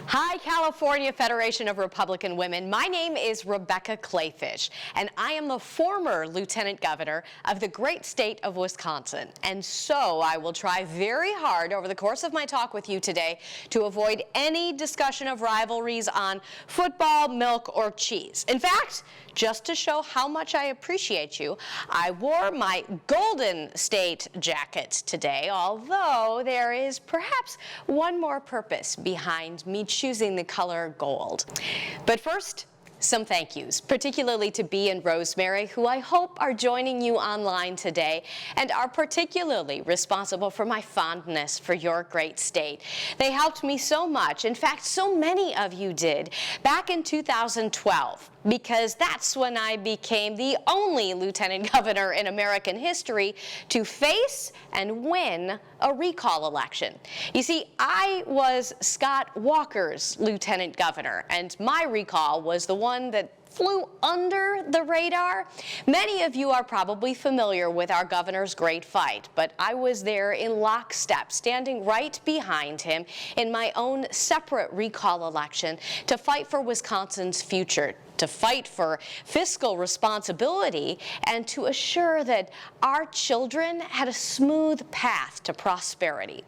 Hi, California Federation of Republican Women. My name is Rebecca Kleefisch, and I am the former Lieutenant Governor of the great state of Wisconsin. And so I will try very hard over the course of my talk with you today to avoid any discussion of rivalries on football, milk, or cheese. In fact, just to show how much I appreciate you, I wore my Golden State jacket today, although there is perhaps one more purpose behind me choosing the color gold. But first, some thank yous, particularly to Bea and Rosemary, who I hope are joining you online today and are particularly responsible for my fondness for your great state. They helped me so much, in fact, so many of you did, back in 2012. Because that's when I became the only lieutenant governor in American history to face and win a recall election. You see, I was Scott Walker's lieutenant governor, and my recall was the one that flew under the radar. Many of you are probably familiar with our governor's great fight, but I was there in lockstep, standing right behind him in my own separate recall election to fight for Wisconsin's future, to fight for fiscal responsibility, and to assure that our children had a smooth path to prosperity.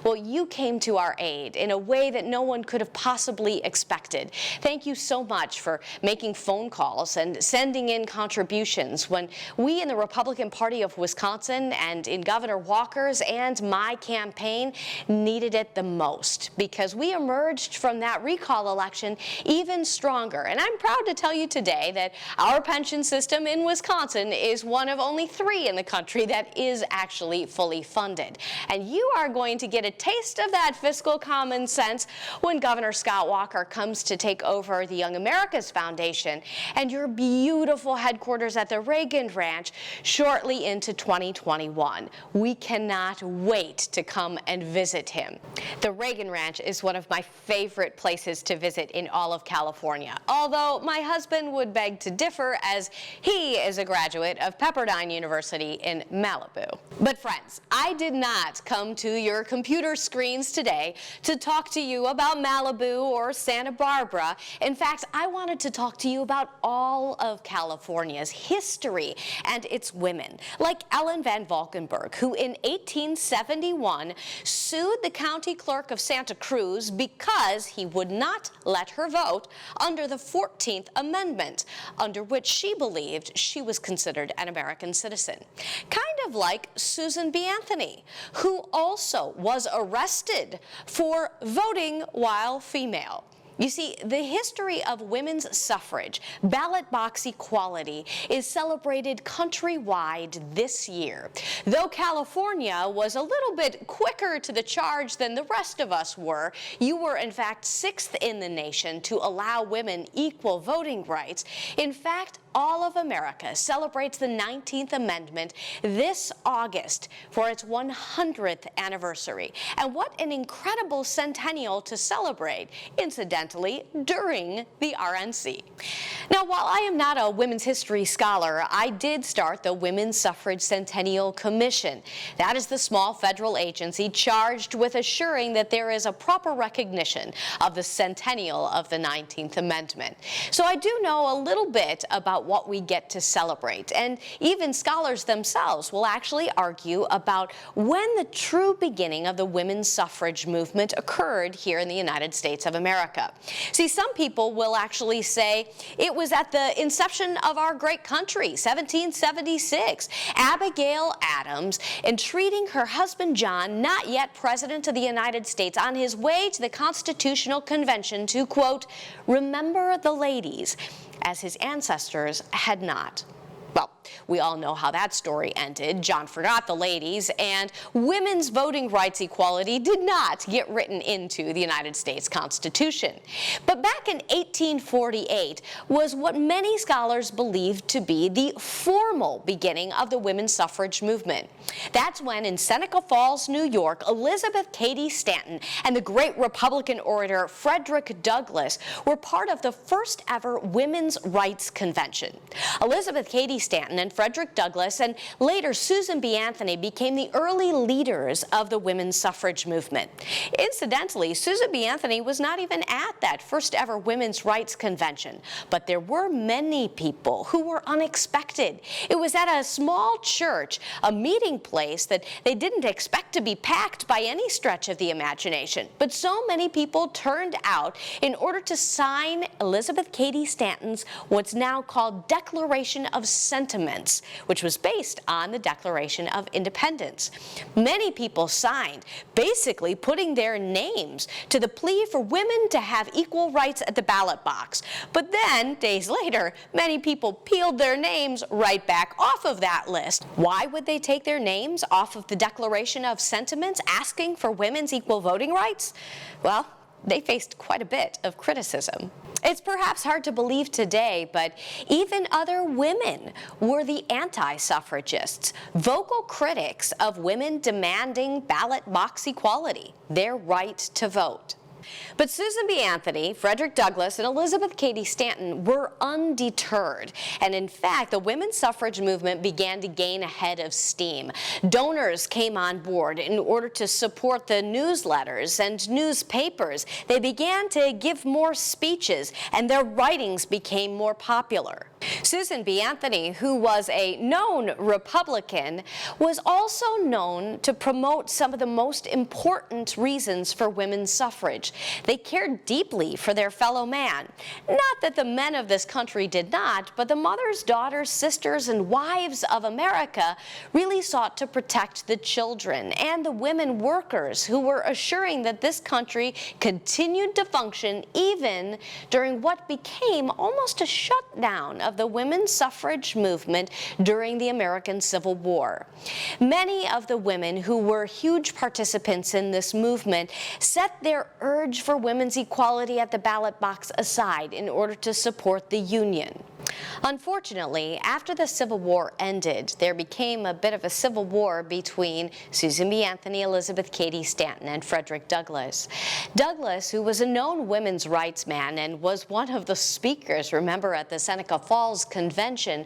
Well, you came to our aid in a way that no one could have possibly expected. Thank you so much for making phone calls and sending in contributions when we in the Republican Party of Wisconsin and in Governor Walker's and my campaign needed it the most, because we emerged from that recall election even stronger. And I'm proud to tell you today that our pension system in Wisconsin is one of only 3 in the country that is actually fully funded. And you are going to get a taste of that fiscal common sense when Governor Scott Walker comes to take over the Young America's Foundation and your beautiful headquarters at the Reagan Ranch shortly into 2021. We cannot wait to come and visit him. The Reagan Ranch is one of my favorite places to visit in all of California, although my husband would beg to differ, as he is a graduate of Pepperdine University in Malibu. But friends, I did not come to your computer screens today to talk to you about Malibu or Santa Barbara. In fact, I wanted to talk to you about all of California's history and its women, like Ellen Van Valkenberg, who in 1871 sued the county clerk of Santa Cruz because he would not let her vote under the 14th Amendment, under which she believed she was considered an American citizen. Kind of like Susan B. Anthony, who also was arrested for voting while female. You see, the history of women's suffrage, ballot box equality, is celebrated countrywide this year. Though California was a little bit quicker to the charge than the rest of us were, you were in fact 6th in the nation to allow women equal voting rights. In fact, all of America celebrates the 19th Amendment this August for its 100th anniversary. And what an incredible centennial to celebrate, incidentally, during the RNC. Now, while I am not a women's history scholar, I did start the Women's Suffrage Centennial Commission. That is the small federal agency charged with assuring that there is a proper recognition of the centennial of the 19th Amendment. So I do know a little bit about what we get to celebrate, and even scholars themselves will actually argue about when the true beginning of the women's suffrage movement occurred here in the United States of America. See, some people will actually say it was at the inception of our great country, 1776. Abigail Adams entreating her husband John, not yet President of the United States, on his way to the Constitutional Convention to, quote, remember the ladies, as his ancestors had not. Well, we all know how that story ended. John forgot the ladies, and women's voting rights equality did not get written into the United States Constitution. But back in 1848 was what many scholars believed to be the formal beginning of the women's suffrage movement. That's when, in Seneca Falls, New York, Elizabeth Cady Stanton and the great Republican orator Frederick Douglass were part of the first ever Women's Rights Convention. Elizabeth Cady Stanton Stanton and Frederick Douglass, and later Susan B. Anthony became the early leaders of the women's suffrage movement. Incidentally, Susan B. Anthony was not even at that first ever women's rights convention, but there were many people who were unexpected. It was at a small church, a meeting place that they didn't expect to be packed by any stretch of the imagination, but so many people turned out in order to sign Elizabeth Cady Stanton's what's now called Declaration of Sentiments, which was based on the Declaration of Independence. Many people signed, basically putting their names to the plea for women to have equal rights at the ballot box. But then, days later, many people peeled their names right back off of that list. Why would they take their names off of the Declaration of Sentiments asking for women's equal voting rights? Well, they faced quite a bit of criticism. It's perhaps hard to believe today, but even other women were the anti-suffragists, vocal critics of women demanding ballot box equality, their right to vote. But Susan B. Anthony, Frederick Douglass, and Elizabeth Cady Stanton were undeterred. And in fact, the women's suffrage movement began to gain a head of steam. Donors came on board in order to support the newsletters and newspapers. They began to give more speeches, and their writings became more popular. Susan B. Anthony, who was a known Republican, was also known to promote some of the most important reasons for women's suffrage. They cared deeply for their fellow man. Not that the men of this country did not, but the mothers, daughters, sisters, and wives of America really sought to protect the children and the women workers who were assuring that this country continued to function even during what became almost a shutdown of the women's suffrage movement during the American Civil War. Many of the women who were huge participants in this movement set their urge for women's equality at the ballot box aside in order to support the Union. Unfortunately, after the Civil War ended, there became a bit of a civil war between Susan B. Anthony, Elizabeth Cady Stanton, and Frederick Douglass. Douglass, who was a known women's rights man and was one of the speakers, remember, at the Seneca Falls Convention,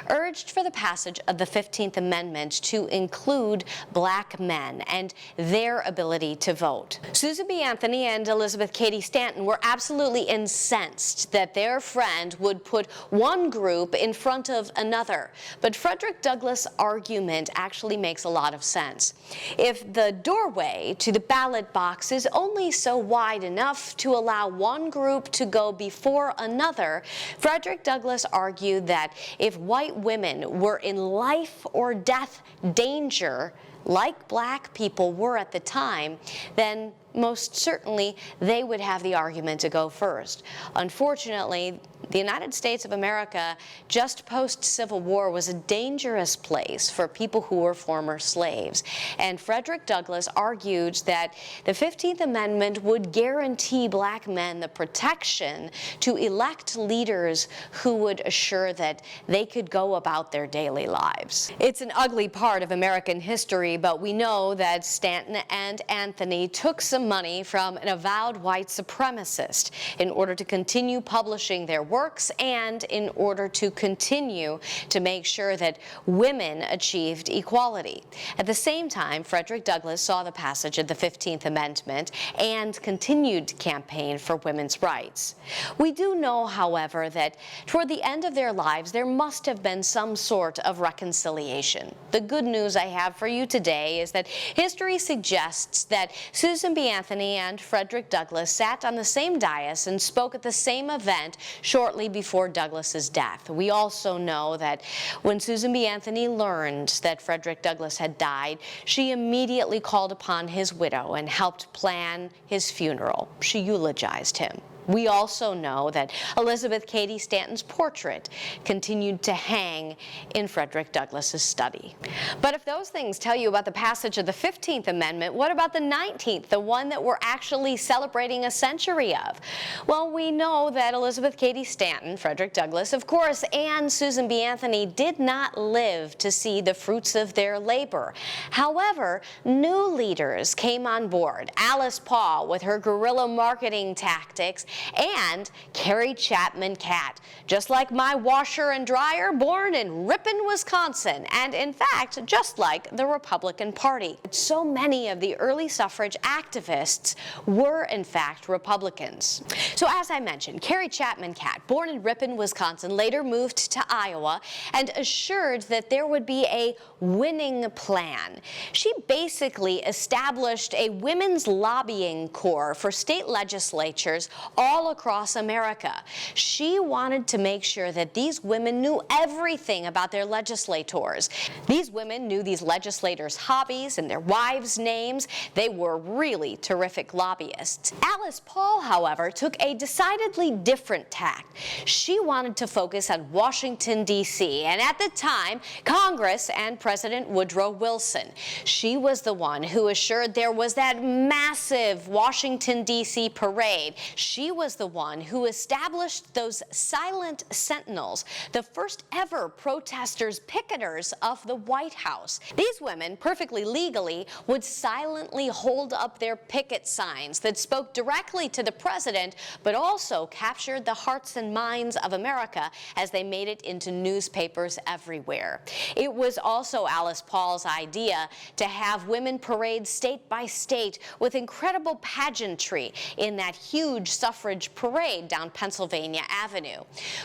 urged for the passage of the 15th Amendment to include black men and their ability to vote. Susan B. Anthony and Elizabeth Cady Stanton were absolutely incensed that their friend would put one group in front of another. But Frederick Douglass' argument actually makes a lot of sense. If the doorway to the ballot box is only so wide enough to allow one group to go before another, Frederick Douglass argued that if white women were in life or death danger, like black people were at the time, then most certainly they would have the argument to go first. Unfortunately, the United States of America, just post-Civil War, was a dangerous place for people who were former slaves. And Frederick Douglass argued that the 15th Amendment would guarantee black men the protection to elect leaders who would assure that they could go about their daily lives. It's an ugly part of American history, but we know that Stanton and Anthony took some money from an avowed white supremacist in order to continue publishing their works and in order to continue to make sure that women achieved equality. At the same time, Frederick Douglass saw the passage of the 15th Amendment and continued to campaign for women's rights. We do know, however, that toward the end of their lives, there must have been some sort of reconciliation. The good news I have for you today is that history suggests that Susan B. Anthony and Frederick Douglass sat on the same dais and spoke at the same event shortly before Douglass's death. We also know that when Susan B. Anthony learned that Frederick Douglass had died, she immediately called upon his widow and helped plan his funeral. She eulogized him. We also know that Elizabeth Cady Stanton's portrait continued to hang in Frederick Douglass's study. But if those things tell you about the passage of the 15th Amendment, what about the 19th, the one that we're actually celebrating a century of? Well, we know that Elizabeth Cady Stanton, Frederick Douglass, of course, and Susan B. Anthony did not live to see the fruits of their labor. However, new leaders came on board. Alice Paul, with her guerrilla marketing tactics, and Carrie Chapman Catt, just like my washer and dryer, born in Ripon, Wisconsin, and in fact, just like the Republican Party. So many of the early suffrage activists were, in fact, Republicans. So as I mentioned, Carrie Chapman Catt, born in Ripon, Wisconsin, later moved to Iowa and assured that there would be a winning plan. She basically established a women's lobbying corps for state legislatures all across America. She wanted to make sure that these women knew everything about their legislators. These women knew these legislators' hobbies and their wives' names. They were really terrific lobbyists. Alice Paul, however, took a decidedly different tack. She wanted to focus on Washington, D.C., and at the time, Congress and President Woodrow Wilson. She was the one who assured there was that massive Washington, D.C. parade. She was the one who established those silent sentinels, the first ever protesters, picketers of the White House. These women, perfectly legally, would silently hold up their picket signs that spoke directly to the president, but also captured the hearts and minds of America as they made it into newspapers everywhere. It was also Alice Paul's idea to have women parade state by state with incredible pageantry in that huge suffrage parade down Pennsylvania Avenue.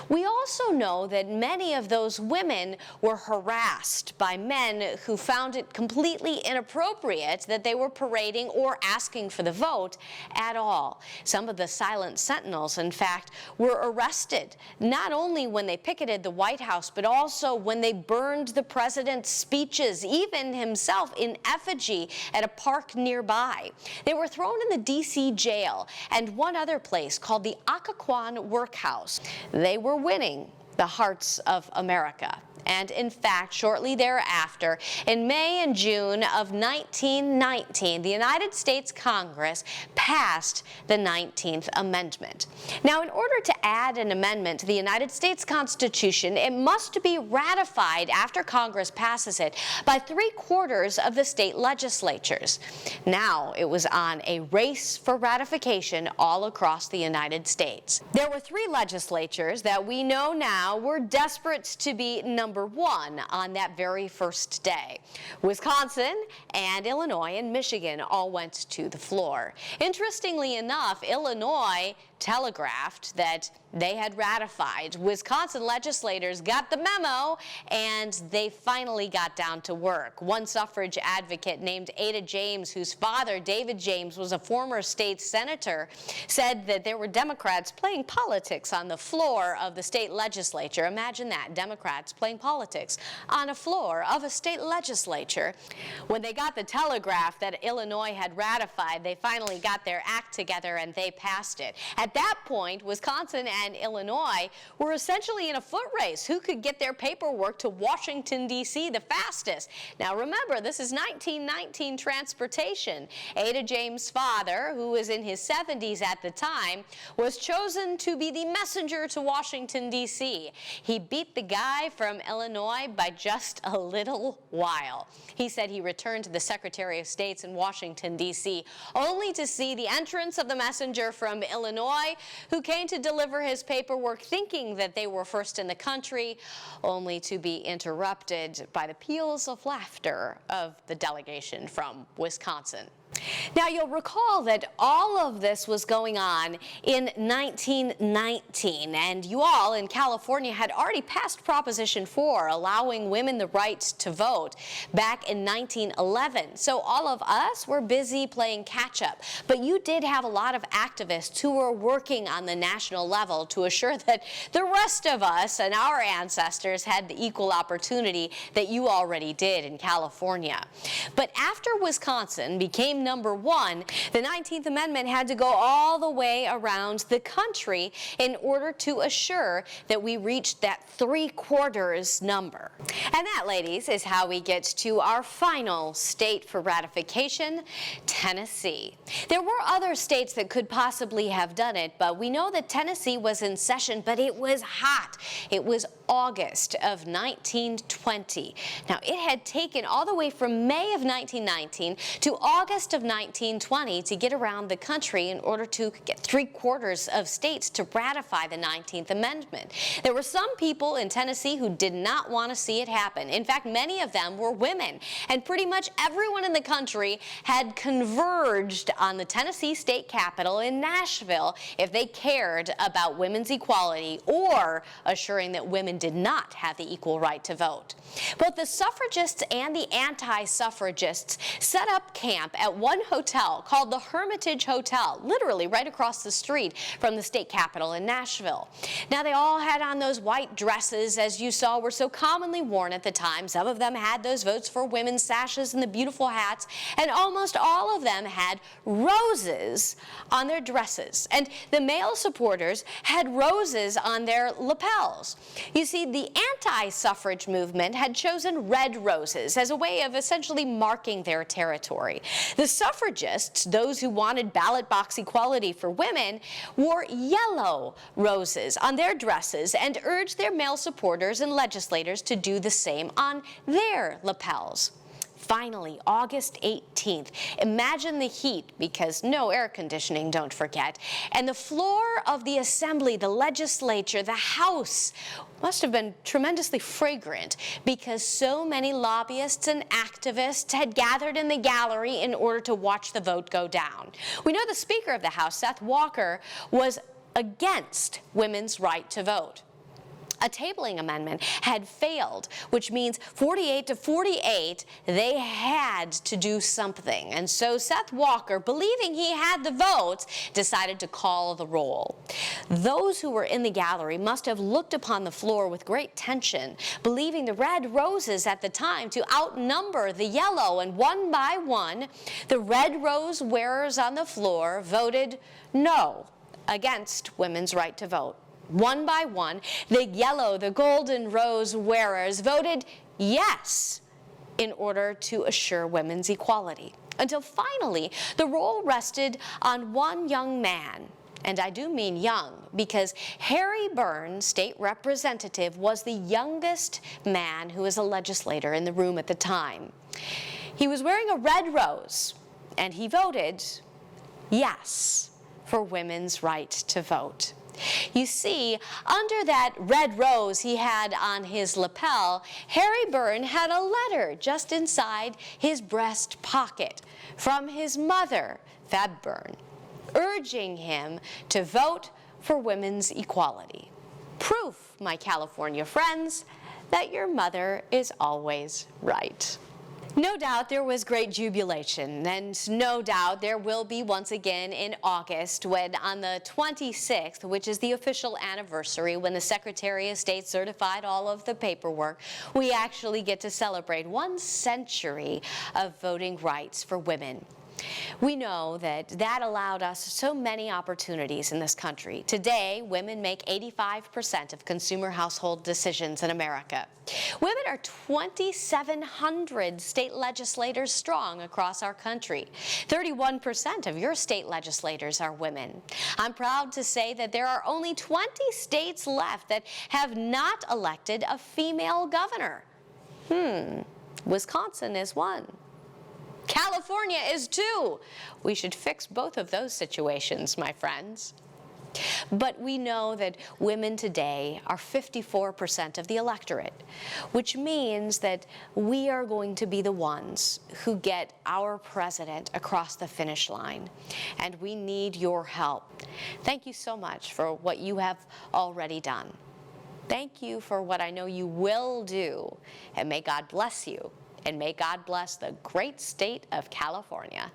We also know that many of those women were harassed by men who found it completely inappropriate that they were parading or asking for the vote at all. Some of the silent sentinels, in fact, were arrested, not only when they picketed the White House, but also when they burned the president's speeches, even himself in effigy at a park nearby. They were thrown in the D.C. jail and one other place called the Occoquan Workhouse. They were winning the hearts of America. And in fact, shortly thereafter, in May and June of 1919, the United States Congress passed the 19th Amendment. Now, in order to add an amendment to the United States Constitution, it must be ratified after Congress passes it by 3/4 of the state legislatures. Now, it was on a race for ratification all across the United States. There were 3 legislatures that we know now were desperate to be number 1 on that very first day. Wisconsin and Illinois and Michigan all went to the floor. Interestingly enough, Illinois telegraphed that they had ratified. Wisconsin legislators got the memo, and they finally got down to work. One suffrage advocate named Ada James, whose father, David James, was a former state senator, said that there were Democrats playing politics on the floor of the state legislature. Imagine that, Democrats playing politics on a floor of a state legislature. When they got the telegraph that Illinois had ratified, they finally got their act together and they passed it. At that point, Wisconsin and Illinois were essentially in a foot race. Who could get their paperwork to Washington, D.C. the fastest? Now remember, this is 1919 transportation. Ada James' father, who was in his 70s at the time, was chosen to be the messenger to Washington, D.C. He beat the guy from Illinois by just a little while. He said he returned to the Secretary of State in Washington, D.C., only to see the entrance of the messenger from Illinois, who came to deliver his paperwork thinking that they were first in the country, only to be interrupted by the peals of laughter of the delegation from Wisconsin. Now, you'll recall that all of this was going on in 1919, and you all in California had already passed Proposition 4, allowing women the right to vote, back in 1911. So all of us were busy playing catch-up, but you did have a lot of activists who were working on the national level to assure that the rest of us and our ancestors had the equal opportunity that you already did in California. But after Wisconsin became number 1, the 19th Amendment had to go all the way around the country in order to assure that we reached that 3/4 number. And that, ladies, is how we get to our final state for ratification, Tennessee. There were other states that could possibly have done it, but we know that Tennessee was in session, but it was hot. It was August of 1920. Now, it had taken all the way from May of 1919 to August of 1920 to get around the country in order to get 3/4 of states to ratify the 19th Amendment. There were some people in Tennessee who did not want to see it happen. In fact, many of them were women, and pretty much everyone in the country had converged on the Tennessee state capitol in Nashville if they cared about women's equality or assuring that women did not have the equal right to vote. Both the suffragists and the anti-suffragists set up camp at one hotel called the Hermitage Hotel, literally right across the street from the state capitol in Nashville. Now, they all had on those white dresses, as you saw, were so commonly worn at the time. Some of them had those votes for women's sashes and the beautiful hats, and almost all of them had roses on their dresses. And the male supporters had roses on their lapels. You see, the anti-suffrage movement had chosen red roses as a way of essentially marking their territory. The suffragists, those who wanted ballot box equality for women, wore yellow roses on their dresses and urged their male supporters and legislators to do the same on their lapels. Finally, August 18th, imagine the heat, because no air conditioning, don't forget, and the floor of the assembly, the legislature, the House must have been tremendously fragrant because so many lobbyists and activists had gathered in the gallery in order to watch the vote go down. We know the Speaker of the House, Seth Walker, was against women's right to vote. A tabling amendment had failed, which means 48 to 48, they had to do something. And so Seth Walker, believing he had the votes, decided to call the roll. Those who were in the gallery must have looked upon the floor with great tension, believing the red roses at the time to outnumber the yellow, and one by one, the red rose wearers on the floor voted no against women's right to vote. One by one, the yellow, the golden rose wearers voted yes in order to assure women's equality. Until finally, the roll rested on one young man. And I do mean young, because Harry Byrne, state representative, was the youngest man who was a legislator in the room at the time. He was wearing a red rose, and he voted yes for women's right to vote. You see, under that red rose he had on his lapel, Harry Byrne had a letter just inside his breast pocket from his mother, Fab Byrne, urging him to vote for women's equality. Proof, my California friends, that your mother is always right. No doubt there was great jubilation, and no doubt there will be once again in August, when on the 26th, which is the official anniversary when the Secretary of State certified all of the paperwork, we actually get to celebrate 1 century of voting rights for women. We know that allowed us so many opportunities in this country. Today, women make 85% of consumer household decisions in America. Women are 2,700 state legislators strong across our country. 31% of your state legislators are women. I'm proud to say that there are only 20 states left that have not elected a female governor. Wisconsin is one. California is 2. We should fix both of those situations, my friends. But we know that women today are 54% of the electorate, which means that we are going to be the ones who get our president across the finish line. And we need your help. Thank you so much for what you have already done. Thank you for what I know you will do. And may God bless you. And may God bless the great state of California.